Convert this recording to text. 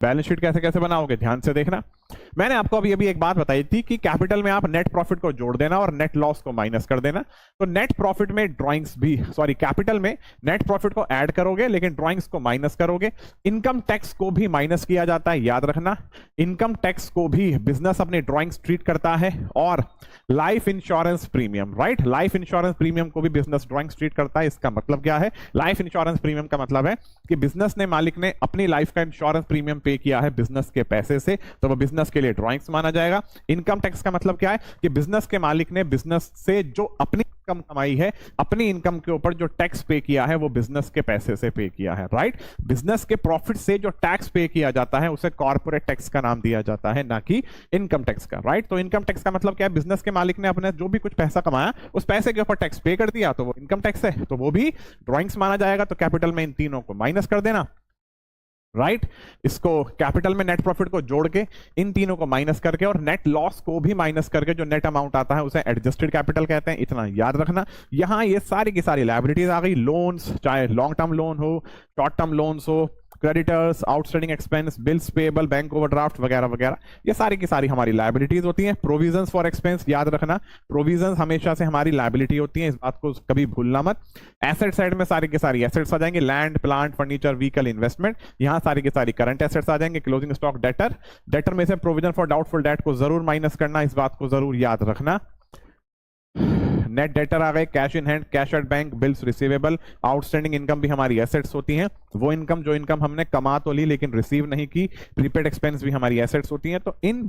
Balance sheet कैसे कैसे बनाओगे, ध्यान से देखना। मैंने आपको अभी अभी एक बात बताई थी कि कैपिटल में आप नेट प्रॉफिट को जोड़ देना और नेट लॉस को माइनस कर देना। तो नेट प्रॉफिट में ड्राइंग्स भी, सॉरी, कैपिटल में नेट प्रॉफिट को ऐड करोगे लेकिन ड्राइंग्स को माइनस करोगे। इनकम टैक्स को भी माइनस किया जाता है, याद रखना। इनकम टैक्स को भी बिजनेस अपने ड्राइंग्स ट्रीट करता है। और life insurance premium, right, life insurance premium को भी बिजनेस ड्राइंग्स ट्रीट करता है। इसका मतलब क्या है, लाइफ इंश्योरेंस प्रीमियम का मतलब है कि बिजनेस ने, मालिक ने अपनी लाइफ का इंश्योरेंस प्रीमियम पे किया है बिजनेस के पैसे से, तो वो बिजनेस के लिए ड्राइंग्स माना जाएगा। इनकम टैक्स का मतलब क्या है कि बिजनेस के मालिक ने बिजनेस से जो अपनी इनकम कमाई है, अपनी इनकम के ऊपर जो टैक्स पे किया है वो बिजनेस के पैसे से पे किया है, राइट। बिजनेस के प्रॉफिट से जो टैक्स पे किया जाता है उसे कॉर्पोरेट टैक्स का नाम दिया जाता है, ना कि इनकम टैक्स का, राइट। तो इनकम टैक्स का मतलब क्या है, बिजनेस के मालिक ने अपने जो भी कुछ पैसा कमाया उस पैसे के ऊपर टैक्स पे कर दिया, तो वो इनकम टैक्स है, तो वो भी ड्राइंग्स माना जाएगा। तो कैपिटल में इन तीनों को माइनस कर देना, राइट। इसको कैपिटल में नेट प्रॉफिट को जोड़ के इन तीनों को माइनस करके और नेट लॉस को भी माइनस करके जो नेट अमाउंट आता है उसे एडजस्टेड कैपिटल कहते हैं। इतना याद रखना। यहां ये सारी की सारी लायबिलिटीज आ गई, लोन्स, चाहे लॉन्ग टर्म लोन हो, शॉर्ट टर्म लोन्स हो, creditors, outstanding expense, bills payable, bank overdraft वगैरह वगैरह, ये सारी की सारी हमारी लायबिलिटीज होती हैं। प्रोविजंस फॉर एक्सपेंस, याद रखना, प्रोविजंस हमेशा से हमारी लायबिलिटी होती है, इस बात को कभी भूलना मत। एसेट साइड में सारी की सारी एसेट्स आ जाएंगे, land, plant, furniture, vehicle, investment. यहां सारी की सारी करंट एसेट्स आ जाएंगे। क्लोजिंग स्टॉक, डेटर, डेटर में से प्रोविजन फॉर डाउटफुल डेट को जरूर माइनस करना, इस बात को जरूर याद रखना। नेट डेटर आ गए, cash in hand, cash at bank, bills receivable. Outstanding income भी हमारी एसेट्स होती हैं, वो इनकम जो इनकम हमने कमा तो ली लेकिन रिसीव नहीं की। प्रीपेड एक्सपेंस भी हमारी एसेट्स होती हैं। तो इन